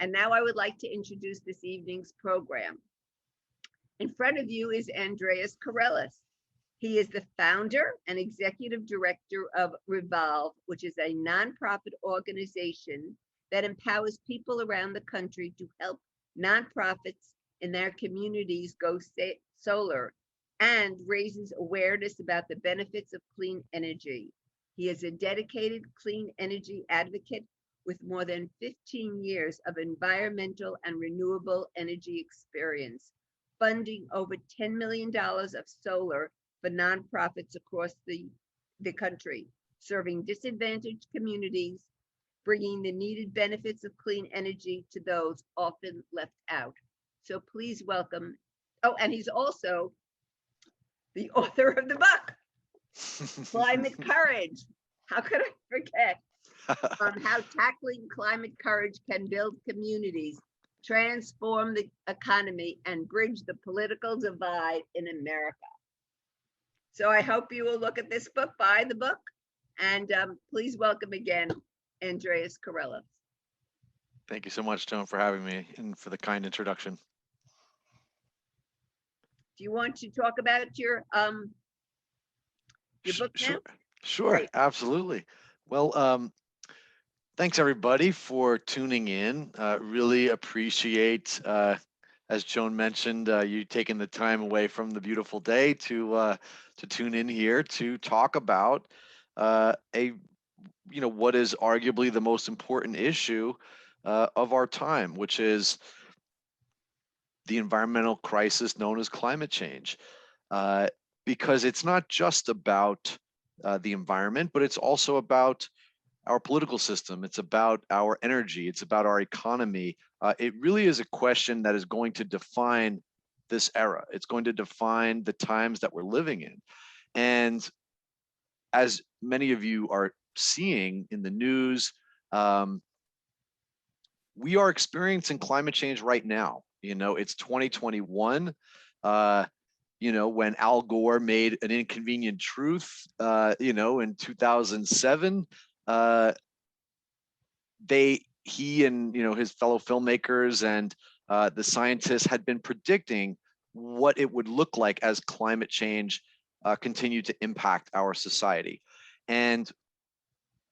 And now I would like to introduce this evening's program. In front of you is Andreas Karelas. He is the founder and executive director of Revolve, which is a nonprofit organization that empowers people around the country to help nonprofits in their communities go solar and raises awareness about the benefits of clean energy. He is a dedicated clean energy advocate with more than 15 years of environmental and renewable energy experience, funding over $10 million of solar for nonprofits across the country, serving disadvantaged communities, bringing the needed benefits of clean energy to those often left out. So please welcome, oh, and he's also the author of the book, Climate Courage. How could I forget? How tackling climate courage can build communities, transform the economy, and bridge the political divide in America. So I hope you will look at this book, buy the book, and please welcome again, Andreas Karelas. Thank you so much, Joan, for having me and for the kind introduction. Do you want to talk about your book now? Sure, great. Absolutely. Well, thanks everybody for tuning in. Really appreciate, as Joan mentioned, you taking the time away from the beautiful day to tune in here to talk about what is arguably the most important issue of our time, which is the environmental crisis known as climate change. Because it's not just about the environment, but it's also about our political system. It's about our energy. It's about our economy. It really is a question that is going to define this era. It's going to define the times that we're living in. And as many of you are seeing in the news, we are experiencing climate change right now. It's 2021. When Al Gore made An Inconvenient Truth, in 2007, he and his fellow filmmakers and the scientists had been predicting what it would look like as climate change continued to impact our society. And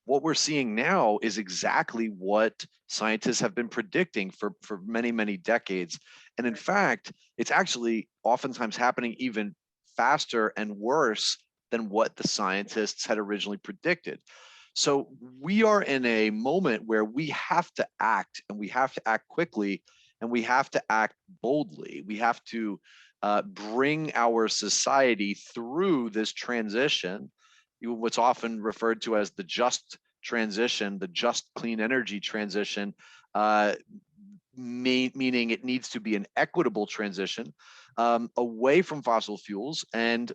what we're seeing now is exactly what scientists have been predicting for many, many decades. And in fact, it's actually oftentimes happening even faster and worse than what the scientists had originally predicted. So we are in a moment where we have to act, and we have to act quickly, and we have to act boldly. We have to bring our society through this transition, what's often referred to as the just transition, the just clean energy transition, meaning it needs to be an equitable transition away from fossil fuels and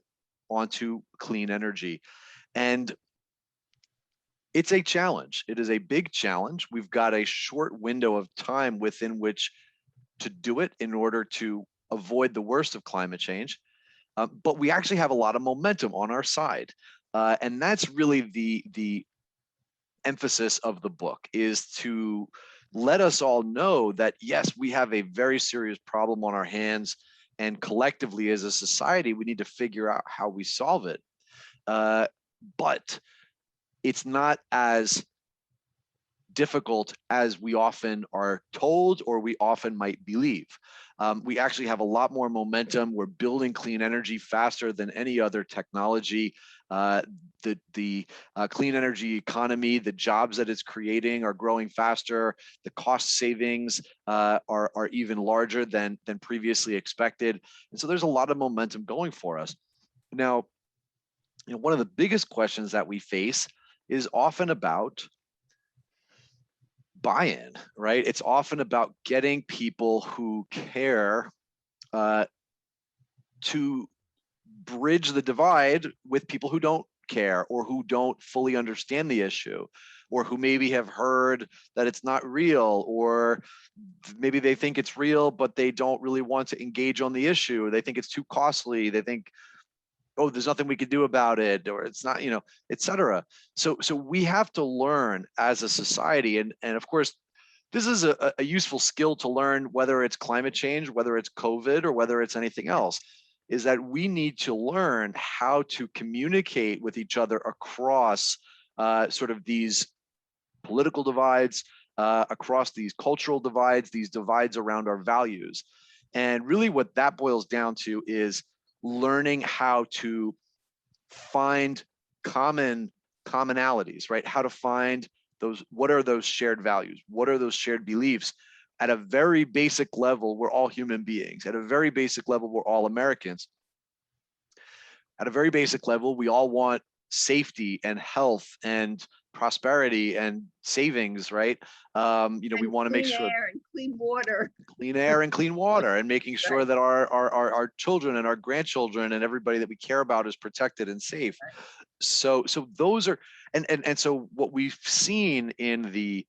onto clean energy. And it's a challenge. It is a big challenge. We've got a short window of time within which to do it in order to avoid the worst of climate change. But we actually have a lot of momentum on our side. And that's really the emphasis of the book, is to let us all know that, yes, we have a very serious problem on our hands, and collectively as a society, we need to figure out how we solve it. But it's not as difficult as we often are told or we often might believe. We actually have a lot more momentum. We're building clean energy faster than any other technology. The clean energy economy, the jobs that it's creating are growing faster. The cost savings are even larger than previously expected. And so there's a lot of momentum going for us. Now, one of the biggest questions that we face is often about buy-in, right? It's often about getting people who care to bridge the divide with people who don't care or who don't fully understand the issue, or who maybe have heard that it's not real, or maybe they think it's real, but they don't really want to engage on the issue. They think it's too costly. They think, oh, there's nothing we could do about it, or it's not, et cetera. So we have to learn as a society. And of course, this is a useful skill to learn, whether it's climate change, whether it's COVID, or whether it's anything else, is that we need to learn how to communicate with each other across sort of these political divides, across these cultural divides, these divides around our values. And really what that boils down to is learning how to find commonalities, right? How to find those, what are those shared values? What are those shared beliefs? At a very basic level, we're all human beings. At a very basic level, we're all Americans. At a very basic level, we all want safety and health and prosperity and savings, right? We want to make sure air and clean water, clean air and clean water, and making sure right, that our children and our grandchildren and everybody that we care about is protected and safe. right. So those are, and so what we've seen in the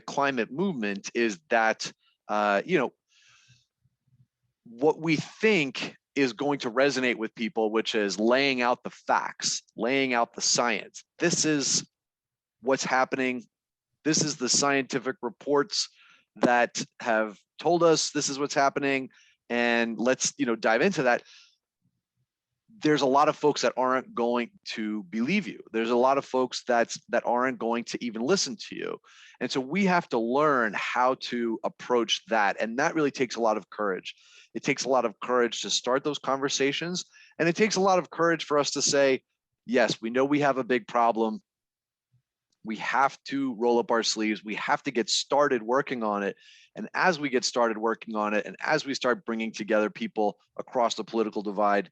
climate movement is that what we think is going to resonate with people, which is laying out the facts, laying out the science. This is what's happening. This is the scientific reports that have told us this is what's happening, and let's dive into that. There's a lot of folks that aren't going to believe you. There's a lot of folks that aren't going to even listen to you. And so we have to learn how to approach that. And that really takes a lot of courage. It takes a lot of courage to start those conversations. And it takes a lot of courage for us to say, yes, we know we have a big problem. We have to roll up our sleeves. We have to get started working on it. And as we get started working on it, and as we start bringing together people across the political divide,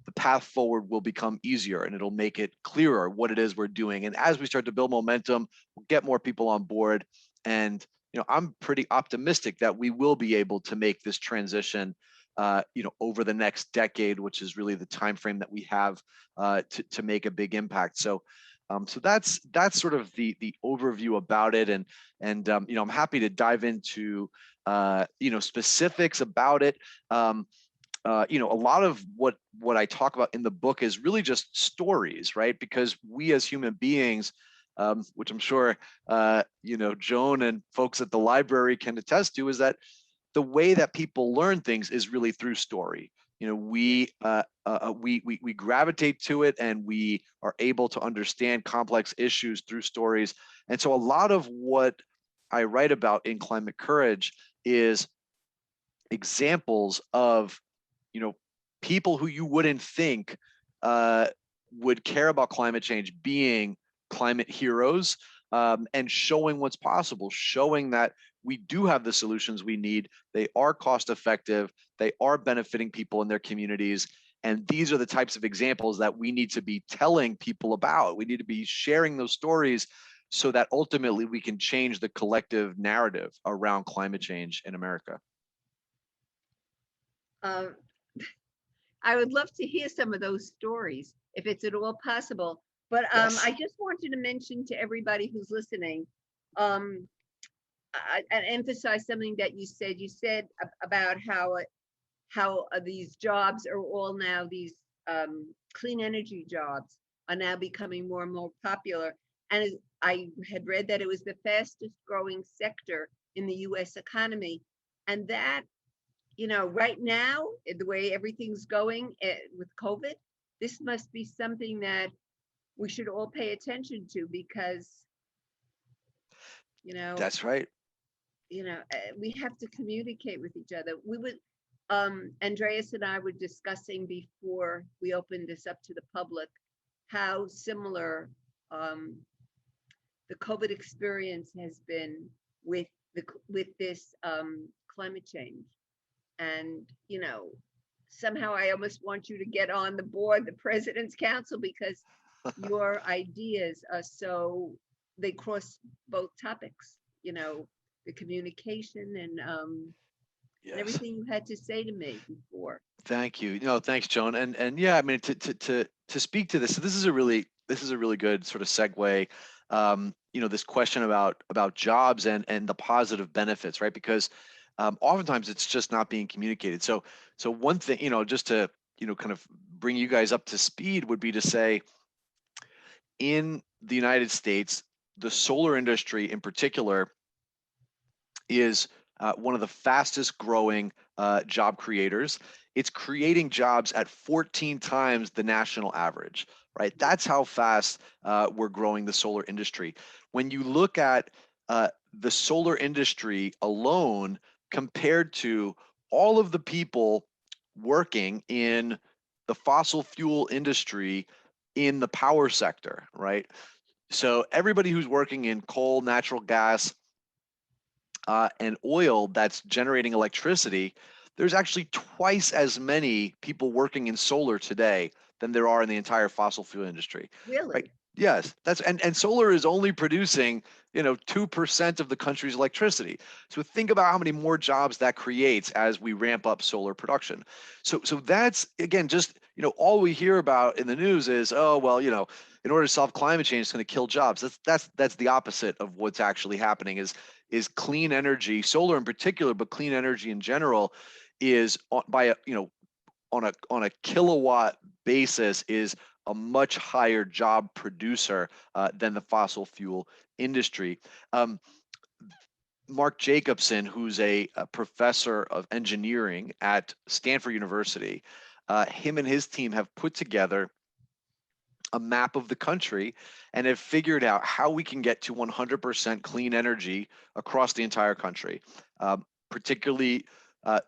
the path forward will become easier, and it'll make it clearer what it is we're doing. And as we start to build momentum, we'll get more people on board. And I'm pretty optimistic that we will be able to make this transition over the next decade, which is really the time frame that we have to make a big impact. So that's sort of the overview about it, and I'm happy to dive into specifics about it. A lot of what I talk about in the book is really just stories, right? Because we as human beings, which I'm sure Joan and folks at the library can attest to, is that the way that people learn things is really through story. We gravitate to it, and we are able to understand complex issues through stories. And so a lot of what I write about in Climate Courage is examples of people who you wouldn't think would care about climate change being climate heroes, and showing what's possible, showing that we do have the solutions we need. They are cost effective. They are benefiting people in their communities. And these are the types of examples that we need to be telling people about. We need to be sharing those stories so that ultimately we can change the collective narrative around climate change in America. I would love to hear some of those stories if it's at all possible. But Yes. I just wanted to mention to everybody who's listening, and emphasize something that you said. You said about how these jobs are all now, these clean energy jobs are now becoming more and more popular. And I had read that it was the fastest growing sector in the US economy. And that, right now, the way everything's going with COVID, this must be something that we should all pay attention to, because, That's right. we have to communicate with each other. We would, Andreas and I were discussing before we opened this up to the public, how similar the COVID experience has been with this climate change. And, somehow I almost want you to get on the board, the President's Council, because your ideas are they cross both topics, the communication and Yes. everything you had to say to me before. Thank you. Thanks, Joan. And yeah, I mean, to speak to this, this is a really good sort of segue. This question about jobs and the positive benefits, right? Because oftentimes it's just not being communicated. So one thing, just to kind of bring you guys up to speed, would be to say, in the United States, the solar industry in particular is one of the fastest growing job creators. It's creating jobs at 14 times the national average, right? That's how fast we're growing the solar industry. When you look at the solar industry alone compared to all of the people working in the fossil fuel industry in the power sector, right? So everybody who's working in coal, natural gas, and oil that's generating electricity, there's actually twice as many people working in solar today than there are in the entire fossil fuel industry. Really? Right? Yes, that's and solar is only producing 2% of the country's electricity. So think about how many more jobs that creates as we ramp up solar production. So that's again just all we hear about in the news is, oh well, in order to solve climate change, it's going to kill jobs. That's the opposite of what's actually happening. Is clean energy, solar in particular, but clean energy in general, is on a kilowatt basis is a much higher job producer than the fossil fuel industry. Mark Jacobson, who's a professor of engineering at Stanford University, him and his team have put together a map of the country and have figured out how we can get to 100% clean energy across the entire country, particularly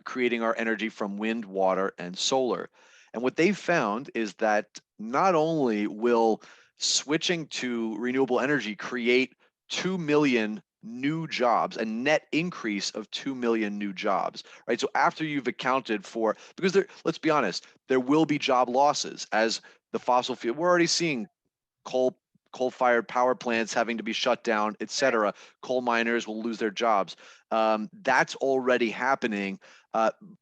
creating our energy from wind, water, and solar. And what they've found is that not only will switching to renewable energy create 2 million new jobs, a net increase of 2 million new jobs, right? So after you've accounted for, because let's be honest, there will be job losses as the fossil fuel, we're already seeing coal-fired power plants having to be shut down, et cetera. Coal miners will lose their jobs. That's already happening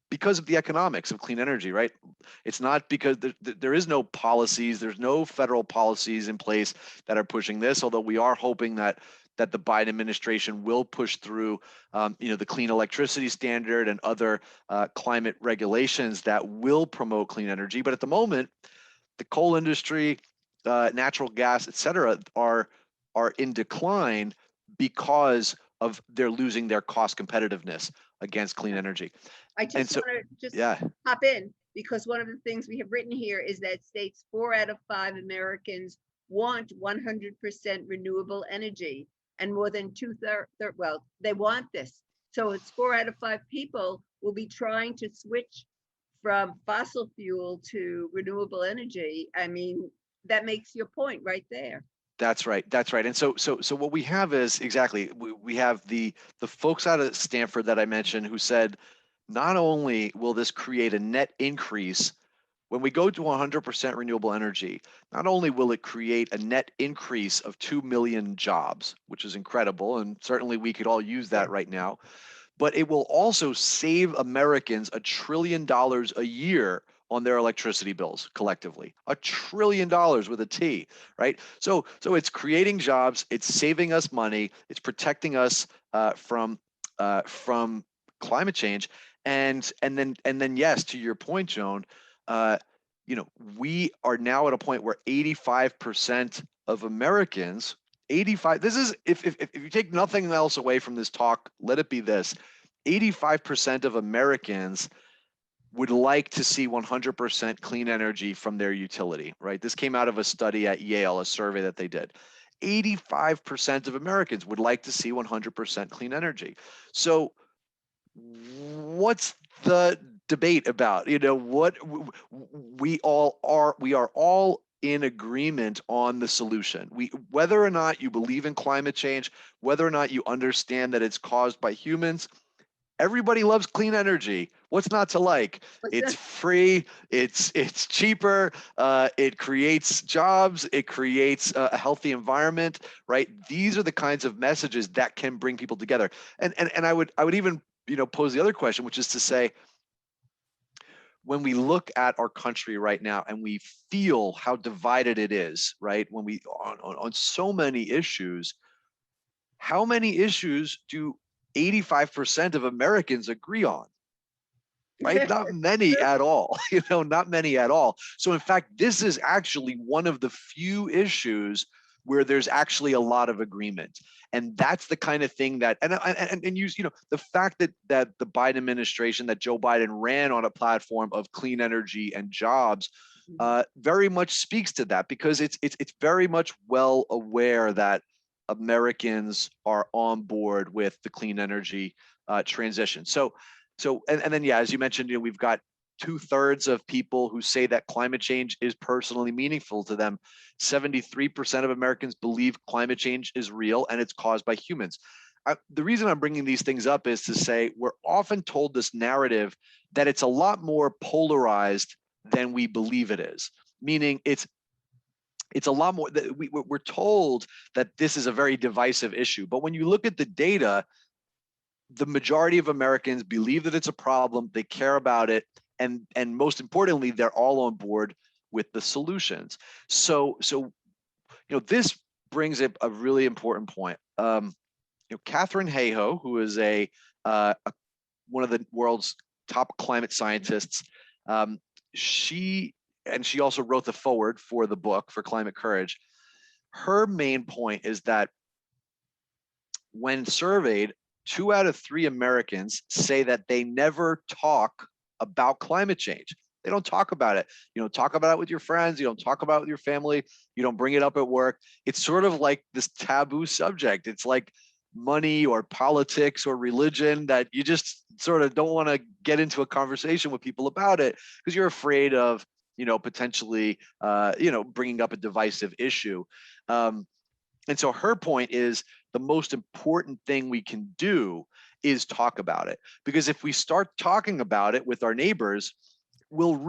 because of the economics of clean energy, right? It's not because there is no policies, there's no federal policies in place that are pushing this, although we are hoping that the Biden administration will push through, the clean electricity standard and other climate regulations that will promote clean energy. But at the moment, the coal industry, natural gas, et cetera, are in decline because of they're losing their cost competitiveness against clean energy. I just want to just hop in because one of the things we have written here is that states 4 out of 5 Americans want 100% renewable energy, and more than 2/3, well, they want this. So it's 4 out of 5 people will be trying to switch from fossil fuel to renewable energy. I mean, that makes your point right there. That's right. That's right. And so what we have is exactly, we have the folks out of Stanford that I mentioned who said, not only will this create a net increase when we go to 100% renewable energy, not only will it create a net increase of 2 million jobs, which is incredible, and certainly we could all use that right now, but it will also save Americans $1 trillion a year on their electricity bills collectively. $1 trillion with a T, right? So it's creating jobs, it's saving us money, it's protecting us from climate change, and then yes, to your point, Joan, we are now at a point where 85% of Americans, 85, this is, if you take nothing else away from this talk, let it be this: 85% of Americans would like to see 100% clean energy from their utility, right? This came out of a study at Yale, a survey that they did. 85% of Americans would like to see 100% clean energy. So what's the debate about? What we are all in agreement on the solution. Whether or not you believe in climate change, whether or not you understand that it's caused by humans, everybody loves clean energy. What's not to like? It's free, it's cheaper, it creates jobs, it creates a healthy environment, right? These are the kinds of messages that can bring people together. And I would even pose the other question, which is to say, when we look at our country right now and we feel how divided it is, right? When we on so many issues, how many issues do 85% of Americans agree on? Right? Not many at all, not many at all. So in fact, this is actually one of the few issues where there's actually a lot of agreement. And that's the kind of thing that, and use, the fact that the Biden administration, that Joe Biden ran on a platform of clean energy and jobs, very much speaks to that, because it's very much well aware that Americans are on board with the clean energy transition. And then, yeah, as you mentioned, we've got 2/3 of people who say that climate change is personally meaningful to them. 73% of Americans believe climate change is real and it's caused by humans. The reason I'm bringing these things up is to say we're often told this narrative that it's a lot more polarized than we believe it is, meaning it's a lot more that we're told that this is a very divisive issue. But when you look at the data, the majority of Americans believe that it's a problem, they care about it, and most importantly, they're all on board with the solutions. So this brings up a really important point. Katharine Hayhoe, who is one of the world's top climate scientists, she also wrote the foreword for the book, for Climate Courage. Her main point is that when surveyed, 2 out of 3 Americans say that they never talk about climate change. They don't talk about it. You don't talk about it with your friends. You don't talk about it with your family. You don't bring it up at work. It's sort of like this taboo subject. It's like money or politics or religion that you just sort of don't want to get into a conversation with people about it because you're afraid of, potentially, bringing up a divisive issue. And so her point is the most important thing we can do is talk about it, because if we start talking about it with our neighbors, we'll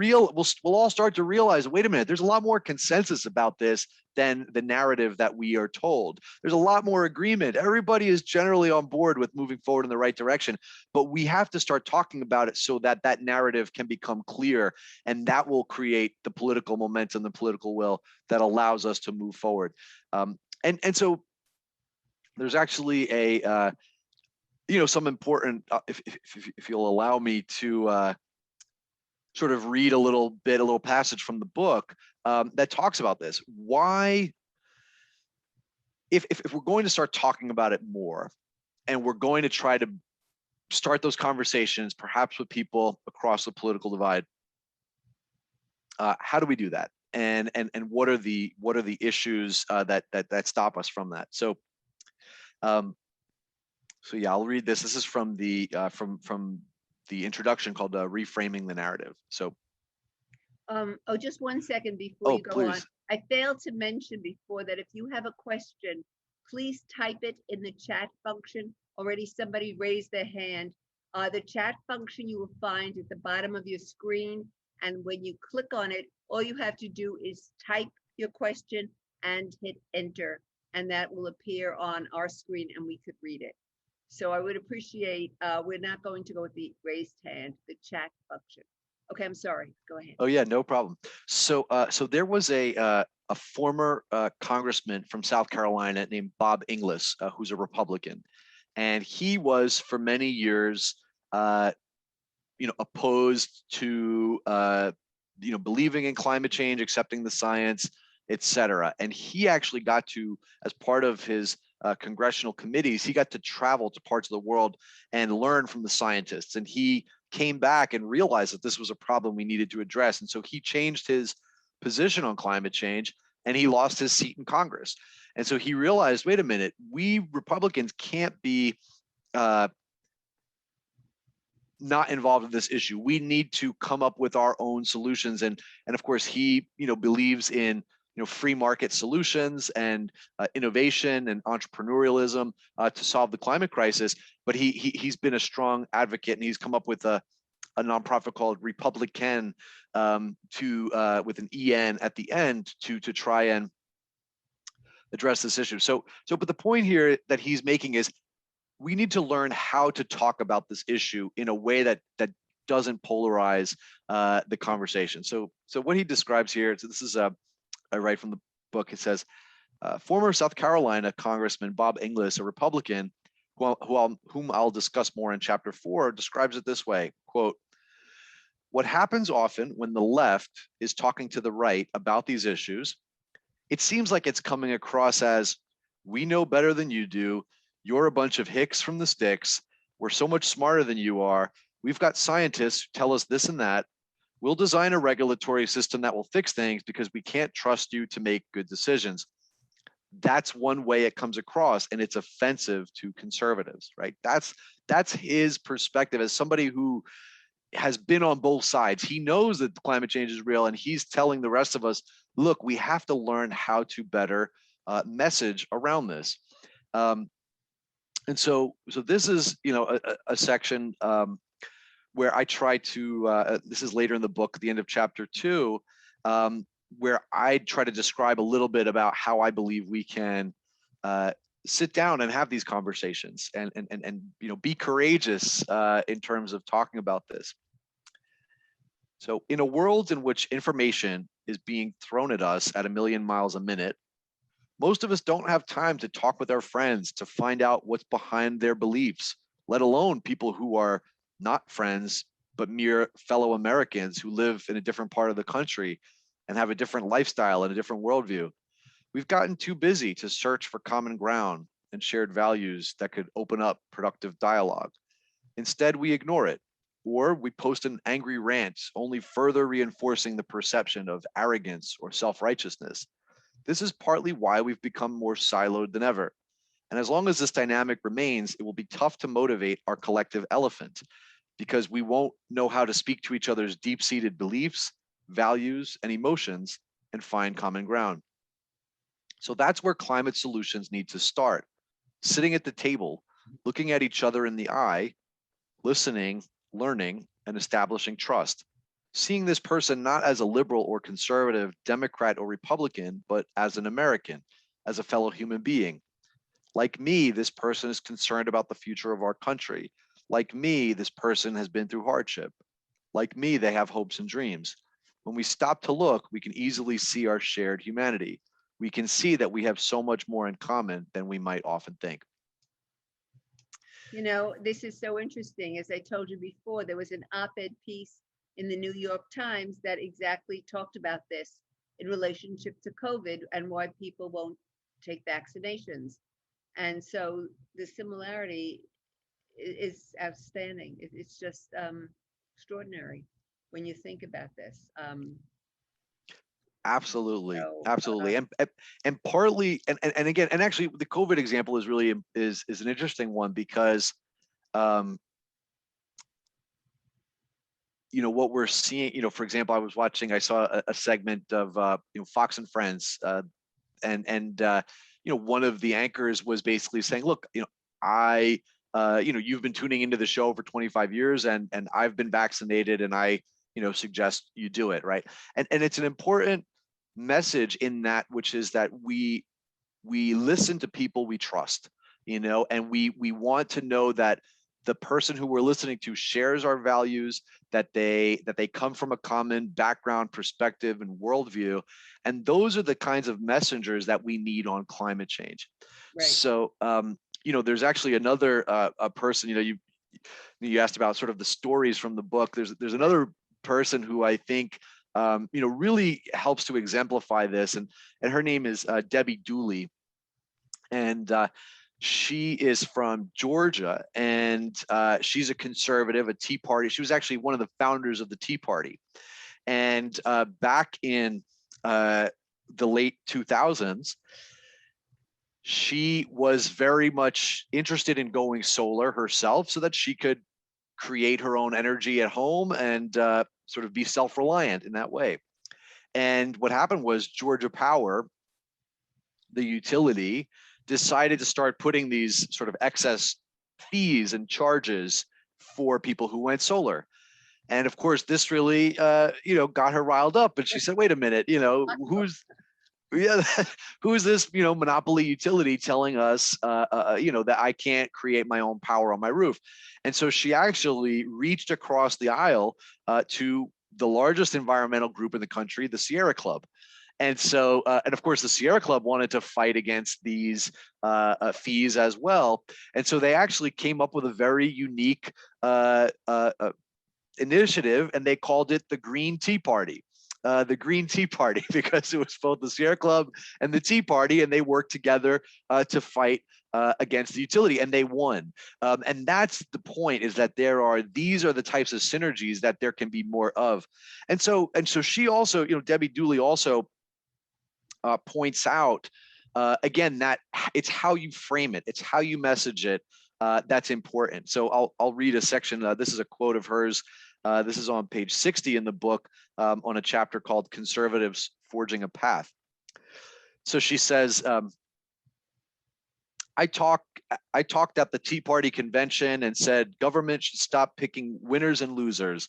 all start to realize, wait a minute, there's a lot more consensus about this than the narrative that we are told. There's a lot more agreement. Everybody is generally on board with moving forward in the right direction, but we have to start talking about it so that that narrative can become clear, and that will create the political momentum, the political will that allows us to move forward. And so there's actually some important, if you'll allow me to sort of read a little passage from the book that talks about this. Why, if we're going to start talking about it more, and we're going to try to start those conversations, perhaps with people across the political divide, how do we do that? And what are the issues that stop us from that? So yeah, I'll read this. This is from the introduction called Reframing the Narrative. So just 1 second before you go please. on. I failed to mention before that if you have a question, please type it in the chat function. Already somebody raised their hand. The chat function you will find at the bottom of your screen, and when you click on it, all you have to do is type your question and hit enter, and that will appear on our screen and we could read it. So I would appreciate, we're not going to go with the raised hand, the chat function. Okay, I'm sorry, go ahead. Oh yeah, no problem. So there was a former congressman from South Carolina named Bob Inglis, who's a Republican, and he was for many years, opposed to, believing in climate change, accepting the science, etc. And he actually got to, as part of his congressional committees, he got to travel to parts of the world and learn from the scientists. And he came back and realized that this was a problem we needed to address. And so he changed his position on climate change, and he lost his seat in Congress. And so he realized, wait a minute, we Republicans can't be not involved in this issue. We need to come up with our own solutions. And of course, he believes in free market solutions and innovation and entrepreneurialism to solve the climate crisis. But he's been a strong advocate, and he's come up with a nonprofit called Republican with an EN at the end to try and address this issue. But the point here that he's making is we need to learn how to talk about this issue in a way that doesn't polarize the conversation. So what he describes here, so this is I write from the book. It says, former South Carolina Congressman Bob Inglis, a Republican, whom I'll discuss more in Chapter 4, describes it this way, quote, "What happens often when the left is talking to the right about these issues it seems like it's coming across as, we know better than you do. You're a bunch of hicks from the sticks. We're so much smarter than you are. We've got scientists who tell us this and that. We'll design a regulatory system that will fix things because we can't trust you to make good decisions. That's one way it comes across, and it's offensive to conservatives, right? That's his perspective as somebody who has been on both sides. He knows that climate change is real, and he's telling the rest of us, look, we have to learn how to better message around this. And so this is, a section where I try to, this is later in the book, the end of chapter 2, where I try to describe a little bit about how I believe we can sit down and have these conversations and be courageous in terms of talking about this. So in a world in which information is being thrown at us at 1,000,000 miles a minute, most of us don't have time to talk with our friends to find out what's behind their beliefs, let alone people who are not friends, but mere fellow Americans who live in a different part of the country and have a different lifestyle and a different worldview. We've gotten too busy to search for common ground and shared values that could open up productive dialogue. Instead, we ignore it, or we post an angry rant, only further reinforcing the perception of arrogance or self-righteousness. This is partly why we've become more siloed than ever. And as long as this dynamic remains, it will be tough to motivate our collective elephant, because we won't know how to speak to each other's deep-seated beliefs, values, and emotions and find common ground. So that's where climate solutions need to start. Sitting at the table, looking at each other in the eye, listening, learning, and establishing trust. Seeing this person not as a liberal or conservative, Democrat or Republican, but as an American, as a fellow human being. Like me, this person is concerned about the future of our country. Like me, this person has been through hardship. Like me, they have hopes and dreams. When we stop to look, we can easily see our shared humanity. We can see that we have so much more in common than we might often think. This is so interesting. As I told you before, there was an op-ed piece in the New York Times that exactly talked about this in relationship to COVID and why people won't take vaccinations. And so the similarity is outstanding. It's just extraordinary when you think about this. Absolutely, absolutely, and partly, and again, and actually, the COVID example is really is an interesting one because, what we're seeing, for example, I saw a segment of Fox and Friends, and one of the anchors was basically saying, look, you've been tuning into the show for 25 years, and I've been vaccinated, and I suggest you do it, right? And it's an important message in that, which is that we listen to people we trust, and we want to know that the person who we're listening to shares our values, that they come from a common background, perspective, and worldview. And those are the kinds of messengers that we need on climate change. Right. So, there's actually another a person, you asked about sort of the stories from the book. There's another person who I think really helps to exemplify this, and her name is Debbie Dooley, and she is from Georgia, and she's a conservative, a Tea Party. She was actually one of the founders of the Tea Party, and back in the late 2000s, she was very much interested in going solar herself so that she could create her own energy at home and sort of be self-reliant in that way. And what happened was Georgia Power, the utility, decided to start putting these sort of excess fees and charges for people who went solar. And of course, this really, got her riled up. And she said, wait a minute, who's this, monopoly utility telling us, that I can't create my own power on my roof? And so she actually reached across the aisle to the largest environmental group in the country, the Sierra Club. And so, and of course, the Sierra Club wanted to fight against these fees as well. And so they actually came up with a very unique initiative, and they called it the Green Tea Party. the Green Tea Party because it was both the Sierra Club and the Tea Party, and they worked together to fight against the utility, and they won. And that's the point: is that these are the types of synergies that there can be more of. And so she also, Debbie Dooley also points out again that it's how you frame it, it's how you message it that's important. So I'll read a section. This is a quote of hers. This is on page 60 in the book, on a chapter called "Conservatives Forging a Path." So she says, I talked at the Tea Party convention and said government should stop picking winners and losers.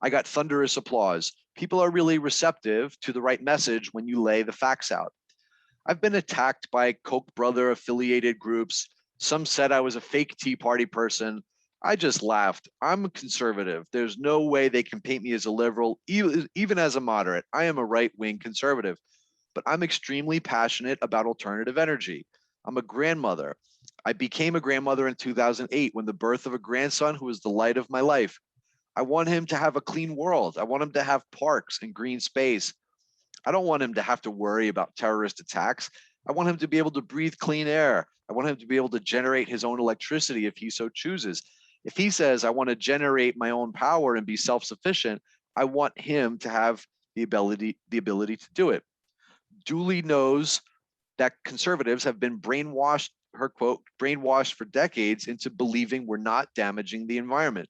I got thunderous applause. People are really receptive to the right message when you lay the facts out. I've been attacked by Koch brother affiliated groups. Some said I was a fake Tea Party person. I just laughed. I'm a conservative. There's no way they can paint me as a liberal, even as a moderate. I am a right-wing conservative, but I'm extremely passionate about alternative energy. I'm a grandmother. I became a grandmother in 2008 when the birth of a grandson who is the light of my life. I want him to have a clean world. I want him to have parks and green space. I don't want him to have to worry about terrorist attacks. I want him to be able to breathe clean air. I want him to be able to generate his own electricity if he so chooses. If he says, I want to generate my own power and be self-sufficient, I want him to have the ability to do it. Dooley knows that conservatives have been brainwashed, her quote, brainwashed for decades into believing we're not damaging the environment.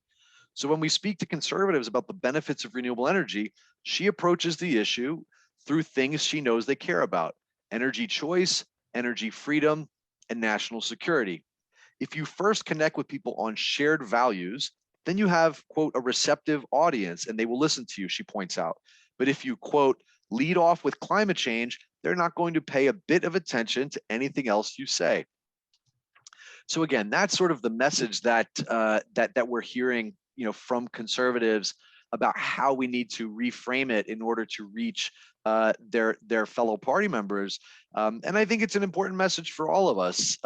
So when we speak to conservatives about the benefits of renewable energy, she approaches the issue through things she knows they care about: energy choice, energy freedom, and national security. If you first connect with people on shared values, then you have, quote, a receptive audience and they will listen to you, she points out. But if you, quote, lead off with climate change, they're not going to pay a bit of attention to anything else you say. So again, that's sort of the message that that we're hearing, from conservatives about how we need to reframe it in order to reach their fellow party members. And I think it's an important message for all of us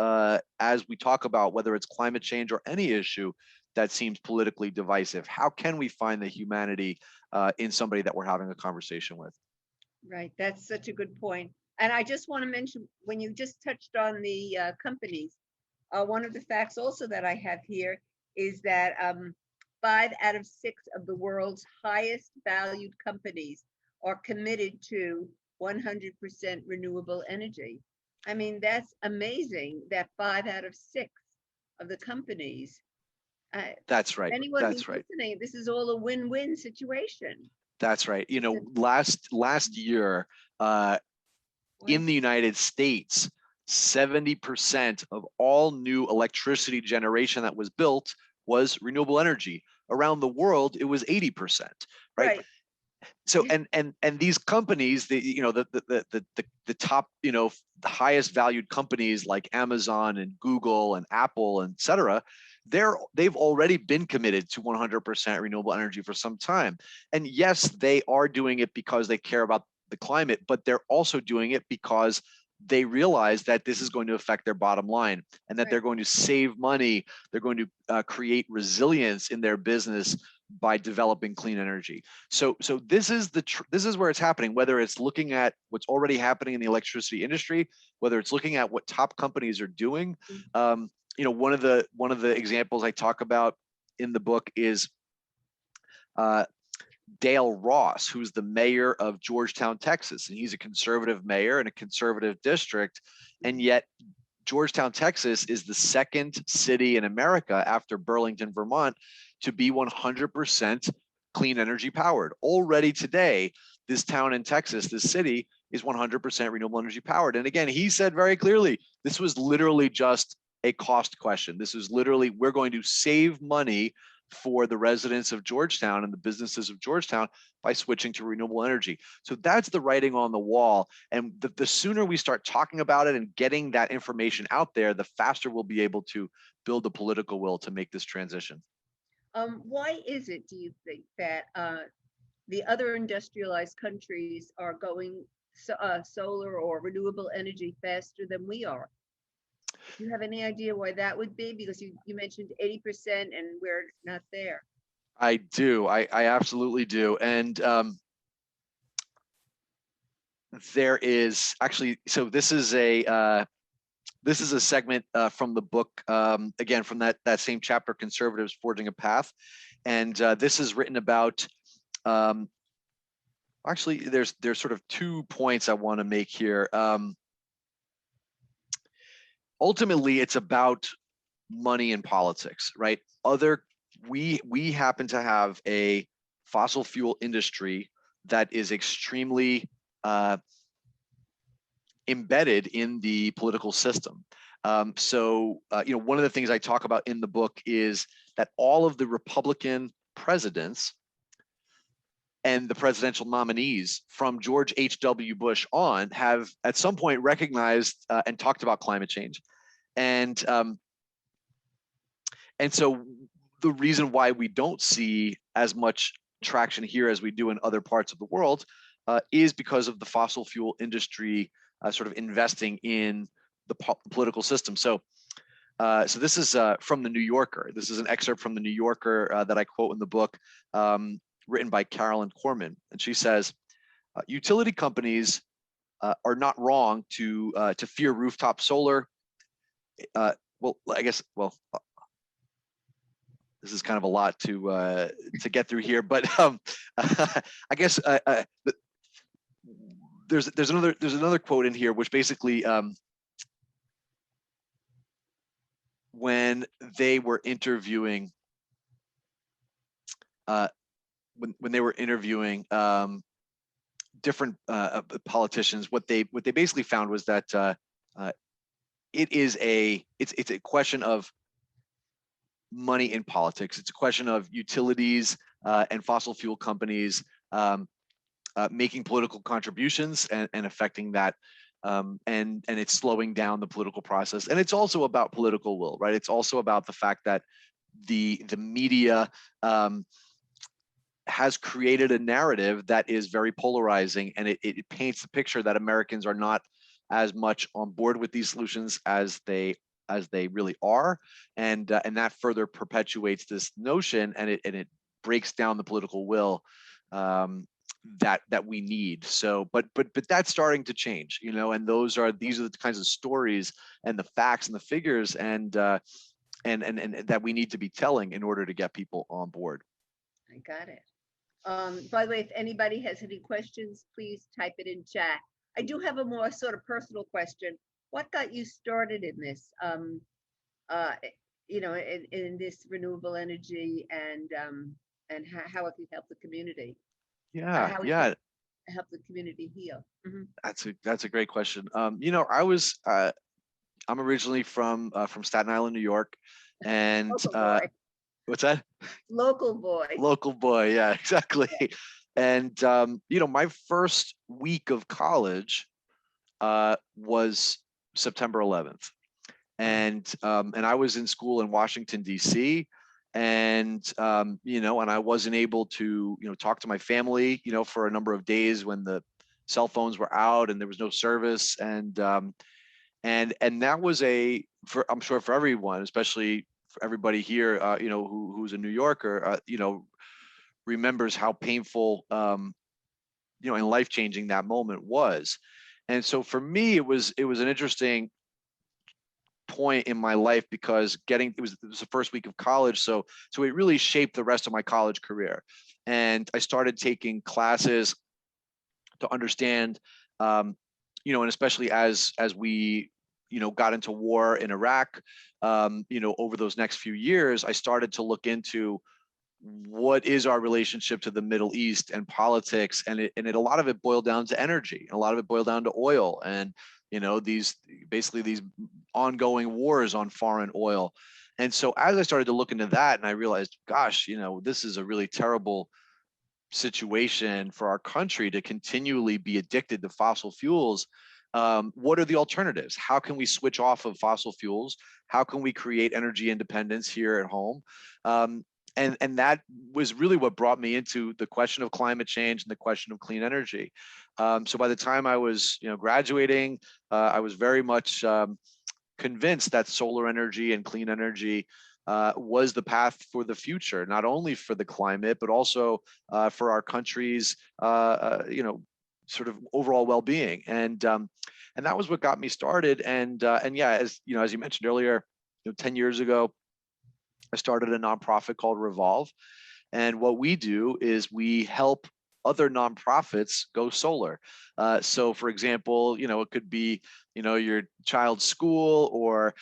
as we talk about whether it's climate change or any issue that seems politically divisive. How can we find the humanity in somebody that we're having a conversation with? Right, that's such a good point. And I just want to mention, when you just touched on the companies, one of the facts also that I have here is that 5 out of 6 of the world's highest valued companies are committed to 100% renewable energy. I mean, that's amazing that 5 out of 6 of the companies. That's right. Anyone That's who's right. listening, this is all a win-win situation. That's right. Last year in the United States, 70% of all new electricity generation that was built was renewable energy. Around the world, it was 80%, right? So and these companies, the top, the highest valued companies like Amazon and Google and Apple and et cetera, they've already been committed to 100% renewable energy for some time. And yes, they are doing it because they care about the climate, but they're also doing it because they realize that this is going to affect their bottom line and that they're going to save money. They're going to create resilience in their business by developing clean energy. So this is where it's happening, whether it's looking at what's already happening in the electricity industry, whether it's looking at what top companies are doing. One of the examples I talk about in the book is Dale Ross, who's the mayor of Georgetown, Texas, and he's a conservative mayor in a conservative district, and yet Georgetown, Texas is the second city in America after Burlington, Vermont, to be 100% clean energy powered. Already today, this town in Texas, this city, is 100% renewable energy powered. And again, he said very clearly, this was literally just a cost question. This is literally, we're going to save money for the residents of Georgetown and the businesses of Georgetown by switching to renewable energy. So that's the writing on the wall. And the sooner we start talking about it and getting that information out there, the faster we'll be able to build the political will to make this transition. Why is it, do you think, that the other industrialized countries are going solar or renewable energy faster than we are? Do you have any idea why that would be? Because you mentioned 80% and we're not there. I do. I absolutely do. And there is actually, so this is a segment from the book, again, from that same chapter, Conservatives Forging a Path. And this is written about, actually, there's sort of 2 points I want to make here. Ultimately, it's about money and politics, right? We happen to have a fossil fuel industry that is extremely embedded in the political system. So, one of the things I talk about in the book is that all of the Republican presidents and the presidential nominees from George H.W. Bush on have at some point recognized and talked about climate change. And so the reason why we don't see as much traction here as we do in other parts of the world is because of the fossil fuel industry sort of investing in the political system. So this is from the New Yorker. This is an excerpt from the New Yorker that I quote in the book, written by Carolyn Corman. And she says, utility companies are not wrong to fear rooftop solar. This is kind of a lot to get through here, but I guess there's another quote in here which basically, when they were interviewing different politicians, what they basically found was that it's a question of money in politics. It's a question of utilities and fossil fuel companies making political contributions and affecting that, and it's slowing down the political process. And it's also about political will, right? It's also about the fact that the media has created a narrative that is very polarizing, and it paints the picture that Americans are not as much on board with these solutions as they really are, and that further perpetuates this notion, and it breaks down the political will that we need. So, but that's starting to change, and these are the kinds of stories and the facts and the figures and that we need to be telling in order to get people on board. I got it. By the way, if anybody has any questions, please type it in chat. I do have a more sort of personal question. What got you started in this, in this renewable energy, and how it can help the community? How it can help the community heal? Mm-hmm. That's a great question. I'm originally from Staten Island, New York, and what's that? Local boy. Local boy, yeah, exactly. And my first week of college was September 11th, and I was in school in Washington D.C. and and I wasn't able to talk to my family for a number of days when the cell phones were out and there was no service, and that was I'm sure for everyone, especially for everybody here, who's a New Yorker, remembers how painful, and life-changing that moment was. And so for me, it was an interesting point in my life, because it was the first week of college, so it really shaped the rest of my college career. And I started taking classes to understand, and especially as we got into war in Iraq, over those next few years, I started to look into what is our relationship to the Middle East and politics, and a lot of it boiled down to energy, and a lot of it boiled down to oil, and these ongoing wars on foreign oil. And so as I started to look into that, and I realized, gosh, this is a really terrible situation for our country to continually be addicted to fossil fuels. What are the alternatives? How can we switch off of fossil fuels? How can we create energy independence here at home? And that was really what brought me into the question of climate change and the question of clean energy. So by the time I was graduating, I was very much convinced that solar energy and clean energy was the path for the future, not only for the climate, but also for our country's sort of overall well-being. And that was what got me started. And yeah, as you know, as you mentioned earlier, 10 years ago, I started a nonprofit called Revolve. And what we do is we help other nonprofits go solar. So for example, it could be, your child's school, or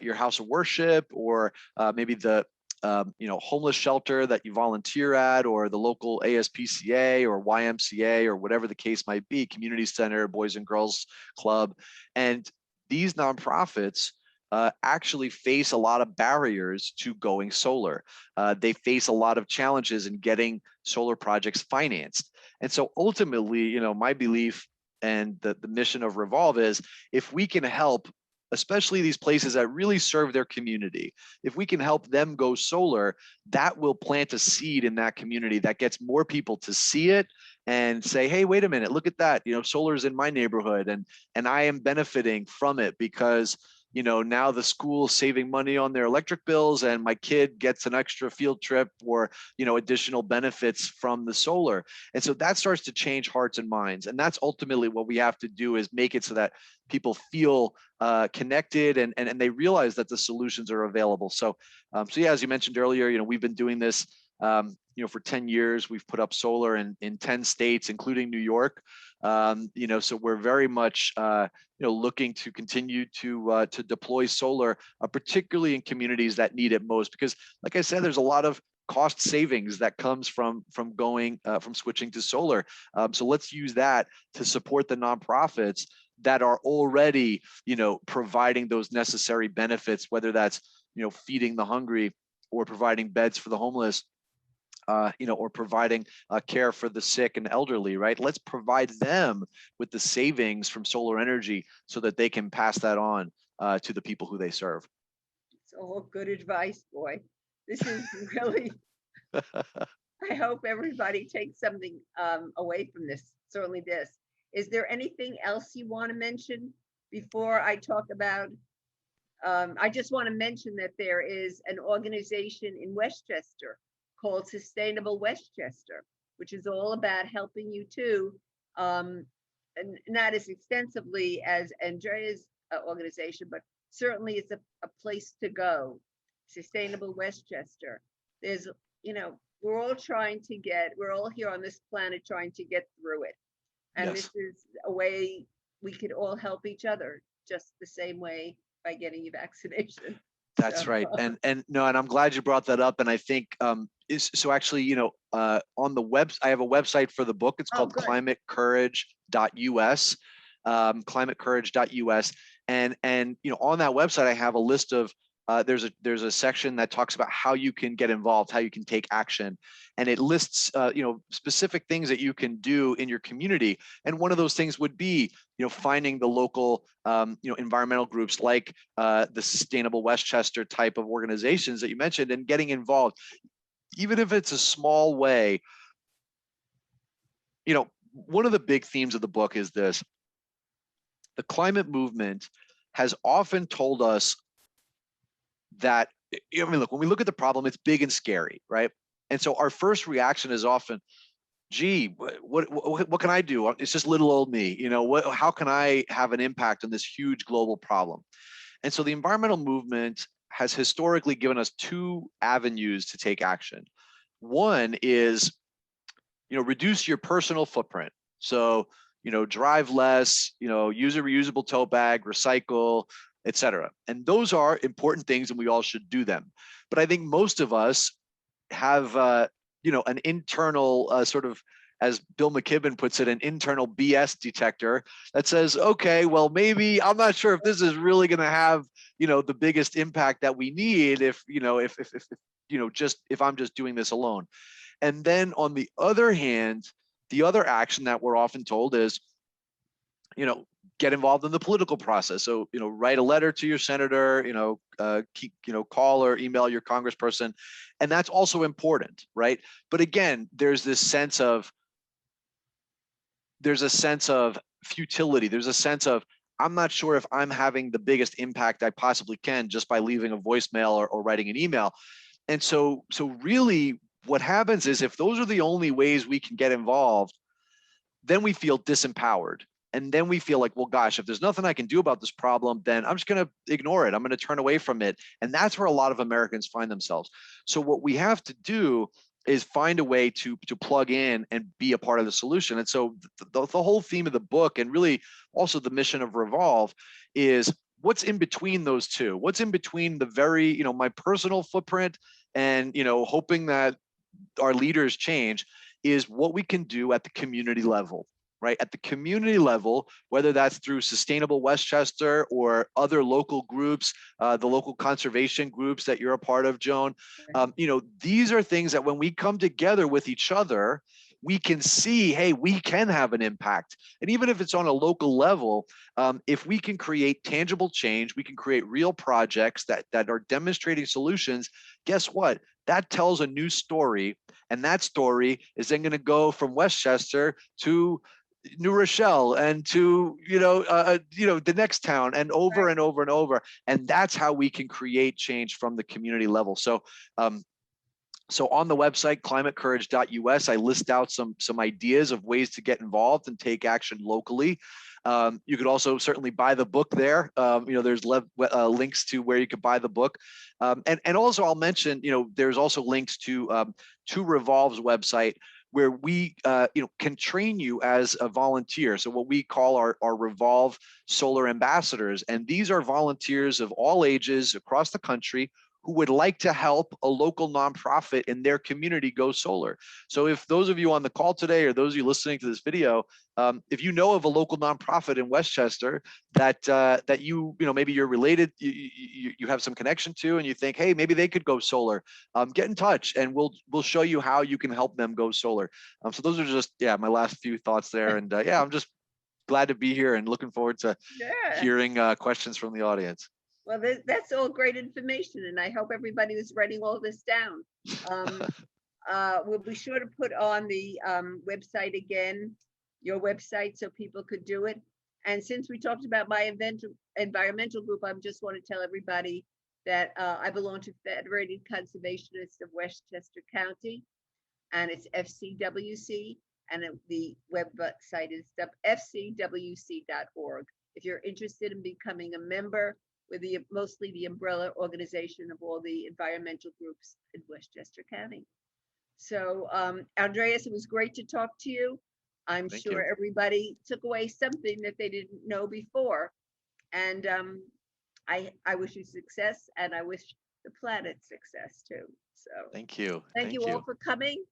your house of worship, or maybe the homeless shelter that you volunteer at, or the local ASPCA or YMCA, or whatever the case might be, community center, Boys and Girls Club. And these nonprofits actually face a lot of barriers to going solar. They face a lot of challenges in getting solar projects financed. And so ultimately, my belief and the mission of Revolve is, if we can help, especially these places that really serve their community, if we can help them go solar, that will plant a seed in that community that gets more people to see it and say, hey, wait a minute, look at that. Solar's in my neighborhood, and I am benefiting from it because now the school's saving money on their electric bills, and my kid gets an extra field trip, or, additional benefits from the solar. And so that starts to change hearts and minds. And that's ultimately what we have to do, is make it so that people feel connected, and they realize that the solutions are available. So yeah, as you mentioned earlier, we've been doing this for 10 years. We've put up solar in 10 states, including New York. So we're very much looking to continue to deploy solar, particularly in communities that need it most, because like I said, there's a lot of cost savings that comes from switching to solar. So let's use that to support the nonprofits that are already providing those necessary benefits, whether that's feeding the hungry, or providing beds for the homeless, or providing care for the sick and elderly, right? Let's provide them with the savings from solar energy so that they can pass that on to the people who they serve. It's all good advice, boy. This is really, I hope everybody takes something away from this, certainly this. Is there anything else you want to mention before I talk about? I just want to mention that there is an organization in Westchester called Sustainable Westchester, which is all about helping you too, and not as extensively as Andreas' organization, but certainly it's a place to go. Sustainable Westchester. There's, we're all here on this planet trying to get through it. And Yes. this is a way we could all help each other, just the same way by getting your vaccination. That's right. And I'm glad you brought that up. And I think so actually, on the web, I have a website for the book. It's called climatecourage.us, climatecourage.us. And on that website, I have a list of there's a section that talks about how you can get involved, how you can take action, and it lists specific things that you can do in your community. And one of those things would be finding the local environmental groups like the Sustainable Westchester type of organizations that you mentioned, and getting involved, even if it's a small way. One of the big themes of the book is this: the climate movement has often told us that, look, when we look at the problem, it's big and scary, right? And so our first reaction is often, gee, what can I do? It's just little old me, how can I have an impact on this huge global problem? And so the environmental movement has historically given us two avenues to take action. One is, reduce your personal footprint. So, drive less, use a reusable tote bag, recycle, etc. And those are important things, and we all should do them. But I think most of us have, an internal sort of, as Bill McKibben puts it, an internal BS detector that says, okay, well, maybe I'm not sure if this is really going to have, the biggest impact that we need if I'm just doing this alone. And then on the other hand, the other action that we're often told is, get involved in the political process. So, write a letter to your senator, call or email your congressperson. And that's also important, right? But again, there's a sense of futility. There's a sense of, I'm not sure if I'm having the biggest impact I possibly can just by leaving a voicemail or writing an email. And so really what happens is, if those are the only ways we can get involved, then we feel disempowered. And then we feel like, well, gosh, if there's nothing I can do about this problem, then I'm just going to ignore it. I'm going to turn away from it. And that's where a lot of Americans find themselves. So what we have to do is find a way to plug in and be a part of the solution. And so the whole theme of the book, and really also the mission of Revolve, is what's in between those two. What's in between the very, my personal footprint and, hoping that our leaders change, is what we can do at the community level. Right, at the community level, whether that's through Sustainable Westchester or other local groups, the local conservation groups that you're a part of, Joan. These are things that when we come together with each other, we can see, hey, we can have an impact. And even if it's on a local level, if we can create tangible change, we can create real projects that are demonstrating solutions. Guess what? That tells a new story, and that story is then going to go from Westchester to New Rochelle and to the next town, and over and over and over. And that's how we can create change from the community level. So so on the website climatecourage.us, I list out some ideas of ways to get involved and take action locally. You could also certainly buy the book there. There's links to where you could buy the book. And also I'll mention, there's also links to Revolve's website, where we can train you as a volunteer. So what we call our Revolve Solar Ambassadors. And these are volunteers of all ages across the country who would like to help a local nonprofit in their community go solar. So if those of you on the call today, or those of you listening to this video, if you know of a local nonprofit in Westchester that maybe you're related, you have some connection to, and you think, hey, maybe they could go solar, get in touch, and we'll show you how you can help them go solar. So those are just my last few thoughts there, and I'm just glad to be here and looking forward to hearing questions from the audience. Well, that's all great information, and I hope everybody is writing all this down. We'll be sure to put on the website again, your website, so people could do it. And since we talked about my environmental group, I just want to tell everybody that I belong to Federated Conservationists of Westchester County, and it's FCWC, and the website is fcwc.org. If you're interested in becoming a member, with mostly the umbrella organization of all the environmental groups in Westchester County. So Andreas, it was great to talk to you. I'm sure everybody took away something that they didn't know before. And I wish you success, and I wish the planet success too. So thank you. Thank you all for coming.